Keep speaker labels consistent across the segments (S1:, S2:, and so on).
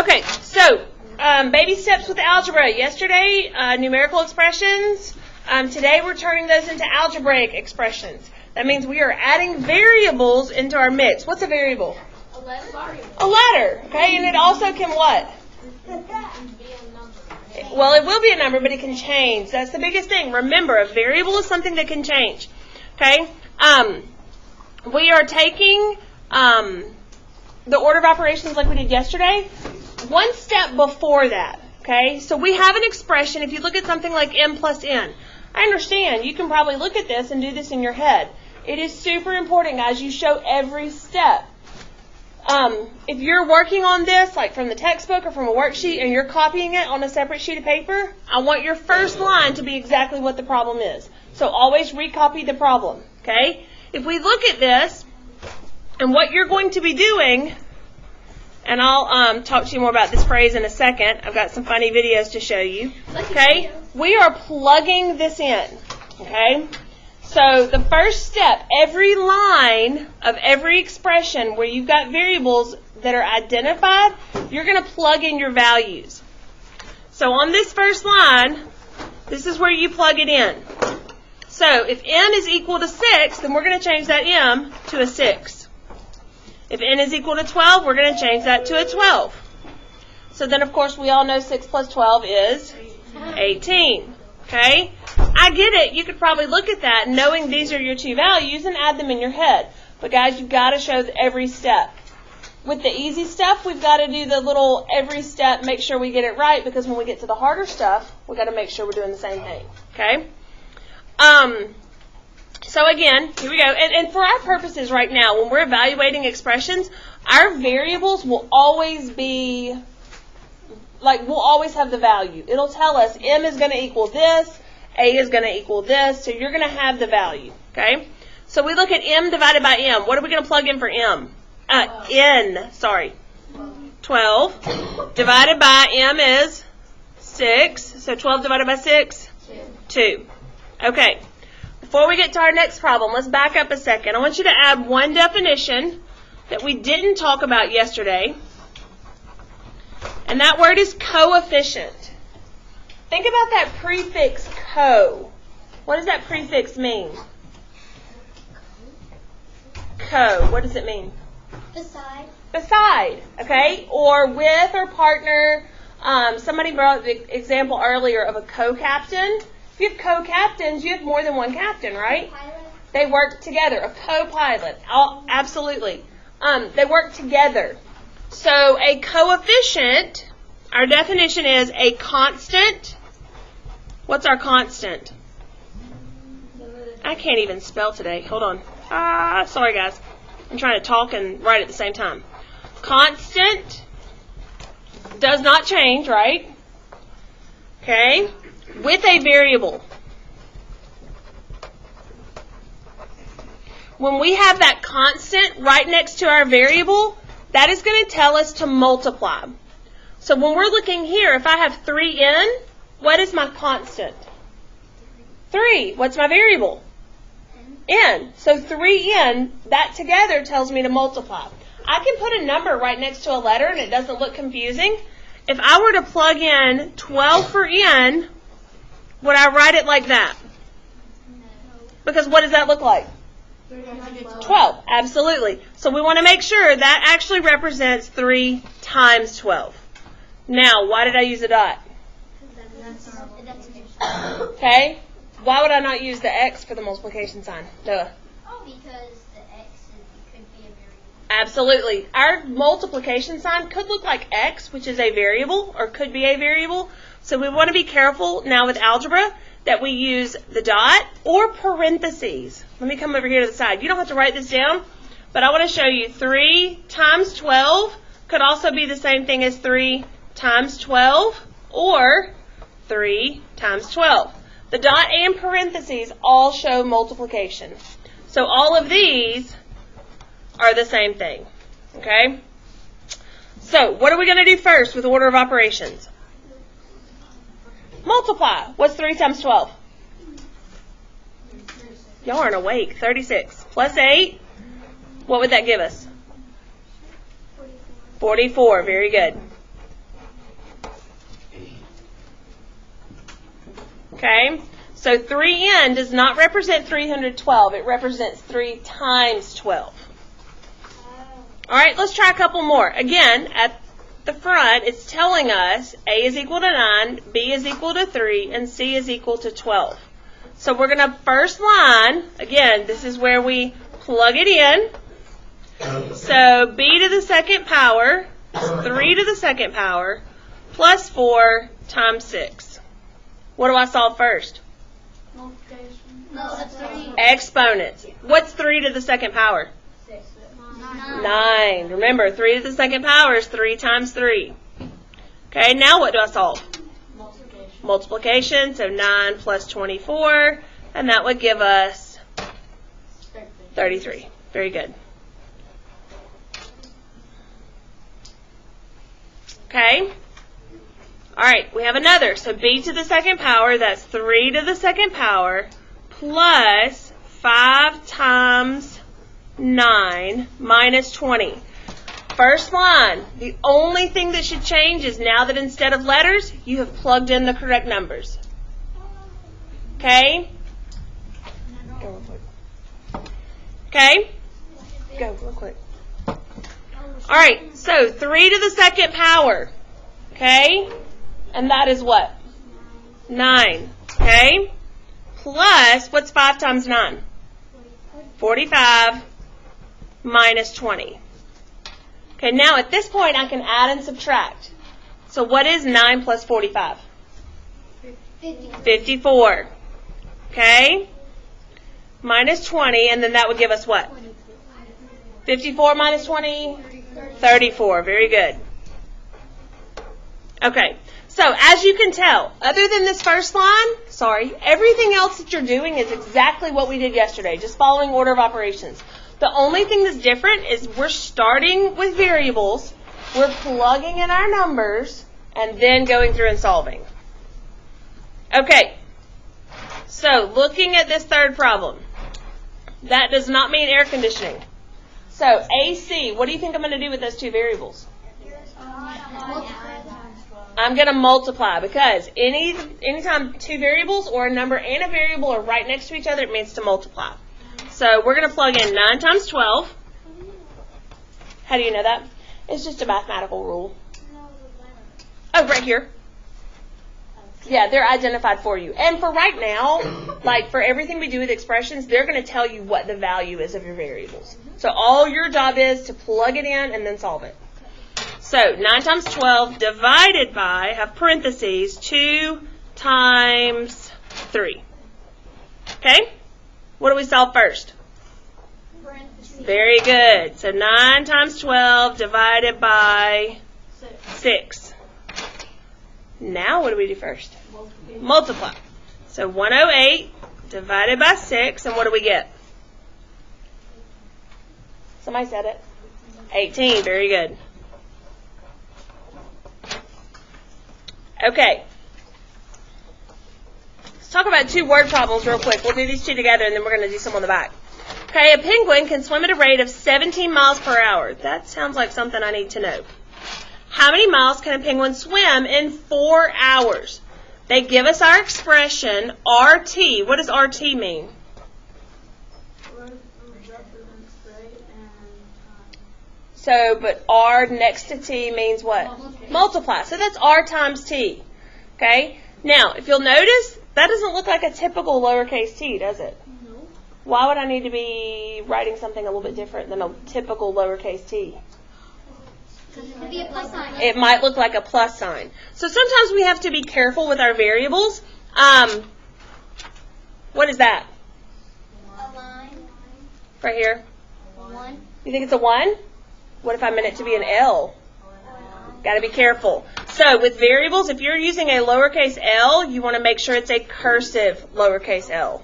S1: Okay, so baby steps with algebra. Yesterday, numerical expressions. Today we're turning those into algebraic expressions. That means we are adding variables into our mix. What's a variable?
S2: A letter.
S1: A letter, okay? And it also can what? Well, it will be a number, but it can change. That's the biggest thing. Remember, a variable is something that can change. Okay? We are taking the order of operations like we did yesterday, one step before that. Okay? So we have an expression. If you look at something like m plus n, I understand. You can probably look at this and do this in your head. It is super important, guys. You show every step. If you're working on this, like from the textbook or from a worksheet, and you're copying it on a separate sheet of paper, I want your first line to be exactly what the problem is. So always recopy the problem, okay? If we look at this, and what you're going to be doing, and I'll talk to you more about this phrase in a second. I've got some funny videos to show you, okay? We are plugging this in, okay? So the first step, every line of every expression where you've got variables that are identified, you're going to plug in your values. So on this first line, this is where you plug it in. So if n is equal to 6, then we're going to change that m to a 6. If n is equal to 12, we're going to change that to a 12. So then, of course, we all know 6 plus 12 is 18. Okay? I get it. You could probably look at that knowing these are your two values and add them in your head. But guys, you've got to show every step. With the easy stuff, we've got to do the little every step, make sure we get it right, because when we get to the harder stuff, we've got to make sure we're doing the same thing. Okay? So again, here we go. And for our purposes right now, when we're evaluating expressions, our variables will always be, like, we'll always have the value. It'll tell us m is going to equal this, a is going to equal this, so you're going to have the value, okay? So we look at m divided by m. What are we going to plug in for m? N, sorry. 12. Divided by m is 6. So 12 divided by 6? 2. Okay. Before we get to our next problem, let's back up a second. I want you to add one definition that we didn't talk about yesterday. And that word is coefficient. Think about that prefix co. What does that prefix mean? Co. What does it mean?
S2: Beside.
S1: Beside. Okay? Or with or partner. Somebody brought the example earlier of a co-captain. If you have co-captains, you have more than one captain, right?
S2: Pilot.
S1: They work together. A co-pilot. Absolutely. They work together. So a coefficient, our definition is a constant. What's our constant? I can't even spell today. Hold on. Sorry guys. I'm trying to talk and write at the same time. Constant does not change, right? Okay. With a variable. When we have that constant right next to our variable, that is going to tell us to multiply. So when we're looking here, if I have 3n, what is my constant? 3. What's my variable? N. So 3n, that together tells me to multiply. I can put a number right next to a letter and it doesn't look confusing. If I were to plug in 12 for n, would I write it like that? Because what does that look like? 12, absolutely. So we want to make sure that actually represents 3 times 12. Now, why did I use a dot? Okay. Why would I not use the X for the multiplication sign? Duh.
S2: Oh, because the X could be a variable.
S1: Absolutely. Our multiplication sign could look like X, which is a variable, or could be a variable. So we want to be careful now with algebra that we use the dot or parentheses. Let me come over here to the side. You don't have to write this down, but I want to show you 3 times 12 could also be the same thing as 3 times 12 or 3 times 12. The dot and parentheses all show multiplication. So all of these are the same thing. Okay? So what are we going to do first with order of operations? Multiply. What's 3 times 12? Y'all aren't awake. 36. Plus 8. What would that give us? 44. Very good. Okay? So 3n does not represent 312. It represents 3 times 12. All right, let's try a couple more. Again, at the front, it's telling us A is equal to 9, B is equal to 3, and C is equal to 12. So we're going to first line, again, this is where we plug it in. So b to the second power is 3 to the second power plus 4 times 6. What do I solve first?
S2: Multiplication. No, that's 3.
S1: Exponents. What's 3 to the second power?
S2: 6.
S1: 9. Remember, 3 to the second power is 3 times 3. Okay, now what do I solve? Multiplication. So 9 plus 24, and that would give us 33. Very good. Okay. All right, we have another. So b to the second power, that's 3 to the second power, plus 5 times 9 minus 20. First line, the only thing that should change is now that instead of letters, you have plugged in the correct numbers. Okay? Go real quick. Okay? Go real quick. All right, so 3 to the second power. Okay? And that is what? 9. Okay? Plus, what's 5 times 9? 45 minus 20. Okay, now at this point I can add and subtract. So what is 9 plus 45? 54. Okay? Minus 20, and then that would give us what? 54 minus 20? 34. Very good. Okay, so as you can tell, other than this first line, everything else that you're doing is exactly what we did yesterday, just following order of operations. The only thing that's different is we're starting with variables, we're plugging in our numbers, and then going through and solving. Okay, so looking at this third problem, that does not mean air conditioning. So AC, what do you think I'm going to do with those two variables? I'm going to multiply, because anytime two variables or a number and a variable are right next to each other, it means to multiply. So we're going to plug in 9 times 12. How do you know that? It's just a mathematical rule. Oh, right here. Yeah, they're identified for you. And for right now, like for everything we do with expressions, they're going to tell you what the value is of your variables. So all your job is to plug it in and then solve it. So 9 times 12 divided by, have parentheses, 2 times 3. Okay? What do we solve first? Very good. So 9 times 12 divided by 6. Now what do we do first? Multiply. So 108 divided by 6, and what do we get? Somebody said it. 18. Very good. Okay. Let's talk about two word problems real quick. We'll do these two together, and then we're going to do some on the back. Okay, a penguin can swim at a rate of 17 miles per hour. That sounds like something I need to know. How many miles can a penguin swim in 4 hours? They give us our expression, RT. What does RT mean? So, but R next to T means what? Multiply. So that's R times T. Okay? Now, if you'll notice, that doesn't look like a typical lowercase t, does it? No. Why would I need to be writing something a little bit different than a typical lowercase t?
S2: It could be a plus sign.
S1: It might look like a plus sign. So sometimes we have to be careful with our variables. What is that?
S2: A line.
S1: Right here.
S2: 1.
S1: You think it's a 1? What if I meant it to be an L? Got to be careful. So with variables, if you're using a lowercase l, you want to make sure it's a cursive lowercase l.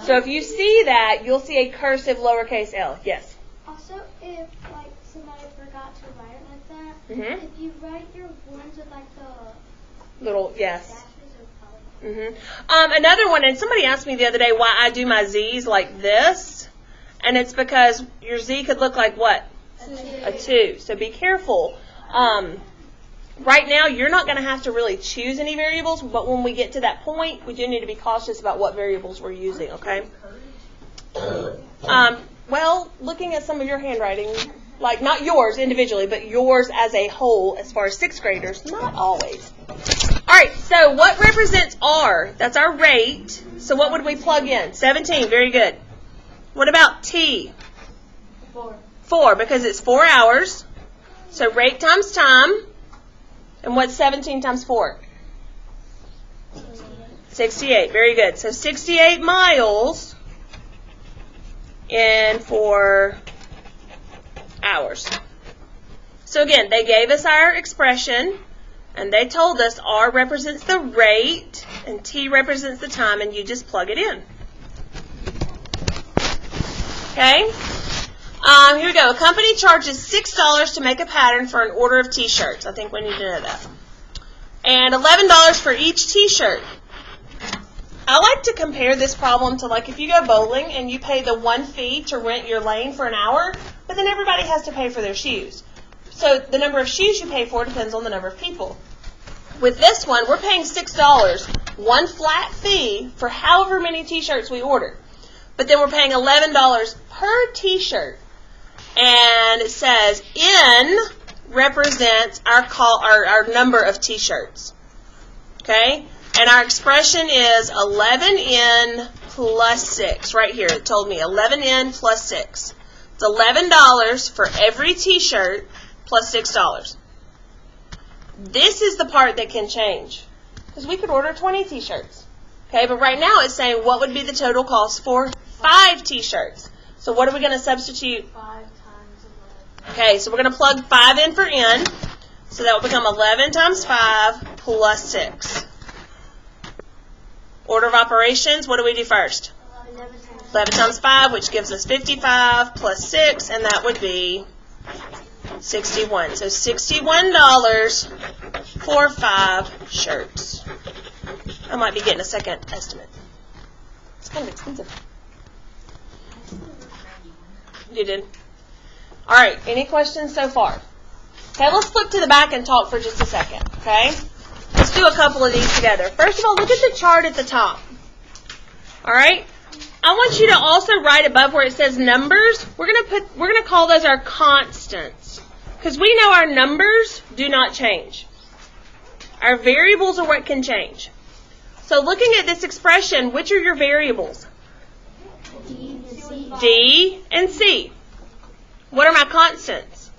S1: So if you see that, you'll see a cursive lowercase l. Yes?
S2: Also, if like somebody forgot to write it like that, if you write your ones with like the
S1: Little, yes.
S2: dashes or colors.
S1: Another one, and somebody asked me the other day why I do my Z's like this, and it's because your Z could look like what? A 2. So be careful. Right now, you're not going to have to really choose any variables, but when we get to that point, we do need to be cautious about what variables we're using, okay? Well, looking at some of your handwriting, like not yours individually, but yours as a whole, as far as 6th graders, not always. All right, so what represents R? That's our rate. So what would we plug in? 17, very good. What about T?
S2: 4.
S1: 4, because it's 4 hours. So rate times time. And what's 17 times 4? 68, very good. So 68 miles in 4 hours. So again, they gave us our expression, and they told us R represents the rate, and T represents the time, and you just plug it in. Okay? Here we go. A company charges $6 to make a pattern for an order of T-shirts. I think we need to know that. And $11 for each T-shirt. I like to compare this problem to like if you go bowling and you pay the one fee to rent your lane for an hour, but then everybody has to pay for their shoes. So the number of shoes you pay for depends on the number of people. With this one, we're paying $6, one flat fee for however many T-shirts we order. But then we're paying $11 per T-shirt. And it says N represents our number of T-shirts. Okay? And our expression is 11N plus 6. Right here, it told me 11N plus 6. It's $11 for every T-shirt plus $6. This is the part that can change. Because we could order 20 T-shirts. Okay, but right now it's saying what would be the total cost for 5 T-shirts. So what are we going to substitute?
S2: 5 times 11.
S1: Okay, so we're going to plug 5 in for N. So that will become 11 times 5 plus 6. Order of operations, what do we do first? 11 times 5, which gives us 55 plus 6, and that would be 61. So $61 for 5 shirts. I might be getting a second estimate. It's kind of expensive. You did? All right, any questions so far? Okay, let's flip to the back and talk for just a second, okay? Let's do a couple of these together. First of all, look at the chart at the top. All right? I want you to also write above where it says numbers. We're going to call those our constants. Because we know our numbers do not change. Our variables are what can change. So looking at this expression, which are your variables? D and C. What are my constants?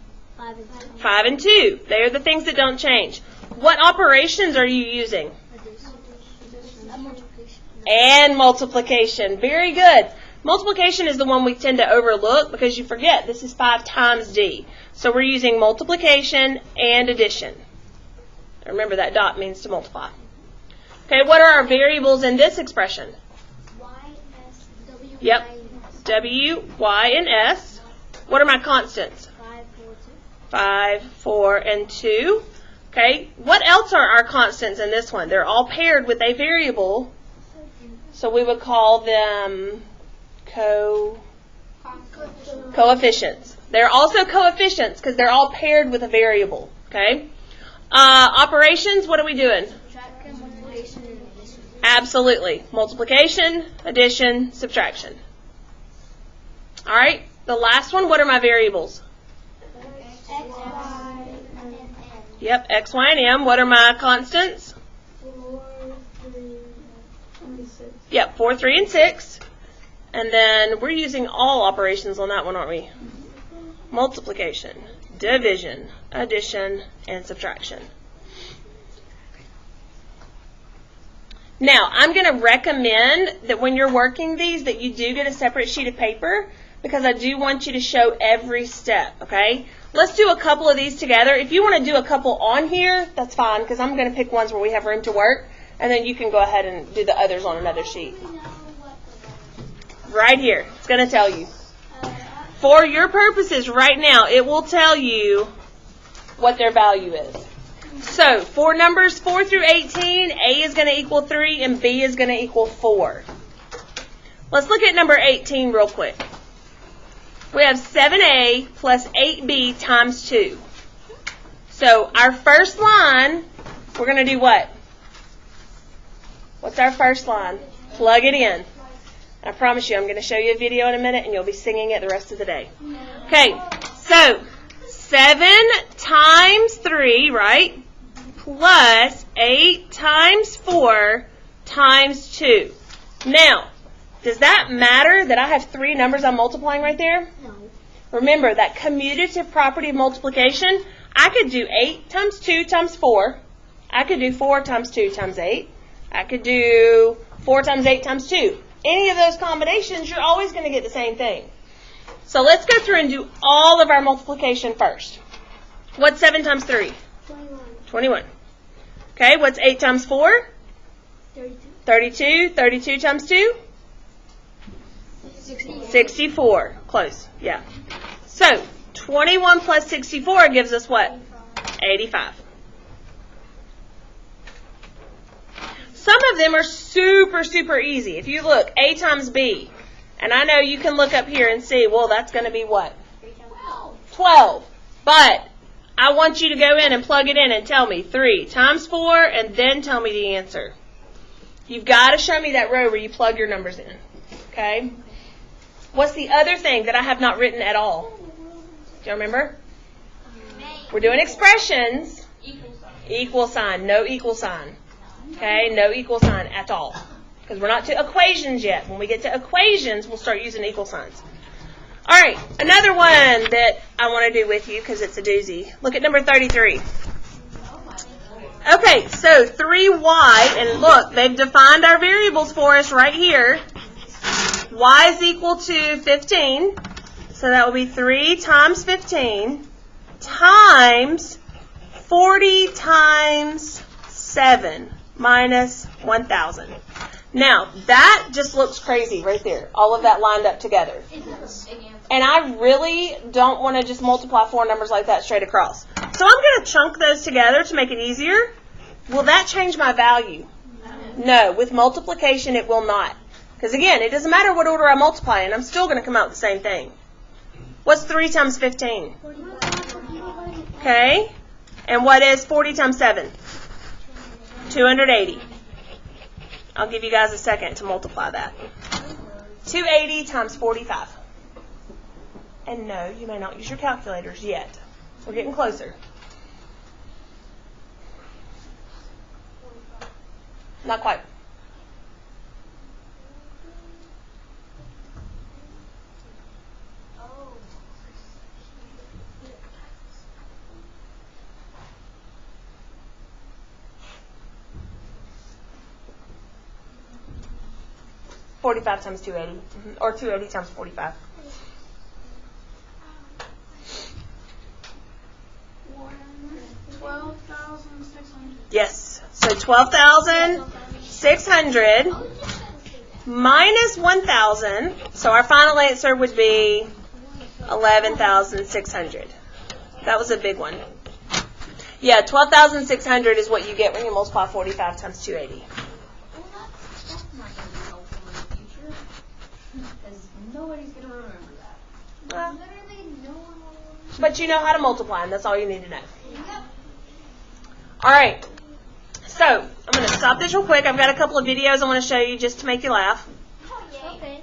S1: 5 and 2. They are the things that don't change. What operations are you using? And multiplication. Very good. Multiplication is the one we tend to overlook because you forget this is 5 times D. So we're using multiplication and addition. Remember that dot means to multiply. Okay, what are our variables in this expression?
S2: Y, S, W,
S1: Yep. W, Y, and S. What are my constants? 5, 4, and 2. Okay, what else are our constants in this one? They're all paired with a variable, so we would call them coefficients. They're also coefficients because they're all paired with a variable. Okay, operations, what are we doing? Absolutely. Multiplication, addition, subtraction. All right, the last one, what are my variables?
S2: X, Y, and N.
S1: Yep, X, Y, and M. What are my constants?
S2: 4, 3, and 6.
S1: Yep, 4, 3, and 6. And then we're using all operations on that one, aren't we? Multiplication, division, addition, and subtraction. Now, I'm going to recommend that when you're working these that you do get a separate sheet of paper because I do want you to show every step, okay? Let's do a couple of these together. If you want to do a couple on here, that's fine because I'm going to pick ones where we have room to work, and then you can go ahead and do the others on another sheet. Right here. It's going to tell you. For your purposes right now, it will tell you what their value is. So, for numbers 4 through 18, A is going to equal 3 and B is going to equal 4. Let's look at number 18 real quick. We have 7A plus 8B times 2. So our first line, we're going to do what? What's our first line? Plug it in. I promise you, I'm going to show you a video in a minute, and you'll be singing it the rest of the day. Okay, so 7 times 3, right? Plus 8 times 4 times 2. Now, does that matter that I have 3 numbers I'm multiplying right there?
S2: No.
S1: Remember, that commutative property of multiplication, I could do 8 times 2 times 4. I could do 4 times 2 times 8. I could do 4 times 8 times 2. Any of those combinations, you're always going to get the same thing. So let's go through and do all of our multiplication first. What's 7 times 3?
S2: 21.
S1: 21. Okay, what's 8 times 4?
S2: 32.
S1: 32. 32 times 2? 64. Close, yeah. So, 21 plus 64 gives us what? 85. Some of them are super, super easy. If you look, A times B, and I know you can look up here and see, well, that's going to be what? 12. But I want you to go in and plug it in and tell me 3 times 4, and then tell me the answer. You've got to show me that row where you plug your numbers in. Okay? What's the other thing that I have not written at all? Do you remember? We're doing expressions. Equal sign. No equal sign. Okay? No equal sign at all. Because we're not to equations yet. When we get to equations, we'll start using equal signs. All right. Another one that I want to do with you because it's a doozy. Look at number 33. Okay, so 3y, and look, they've defined our variables for us right here. Y is equal to 15, so that will be 3 times 15 times 40 times 7 minus 1,000. Now, that just looks crazy right there, all of that lined up together. And I really don't want to just multiply 4 numbers like that straight across. So I'm going to chunk those together to make it easier. Will that change my value? No. With multiplication, it will not. Because again, it doesn't matter what order I multiply in, I'm still going to come out with the same thing. What's 3 times 15? Okay. And what is 40 times 7? 280. I'll give you guys a second to multiply that. 280 times 45. And no, you may not use your calculators yet. We're getting closer. Not quite. Oh. 45 times 280, or 280 times 45. Yes. So 12,600 minus 1,000. So our final answer would be 11,600. That was a big one. Yeah, 12,600 is what you get when you multiply 45 times 280.
S3: That's not going to be helpful in the future. Because nobody's going to remember that.
S1: Well,
S3: Literally no one will remember.
S1: but you know how to multiply, and that's all you need to know. All right. So, I'm going to stop this real quick. I've got a couple of videos I want to show you just to make you laugh.
S2: Okay.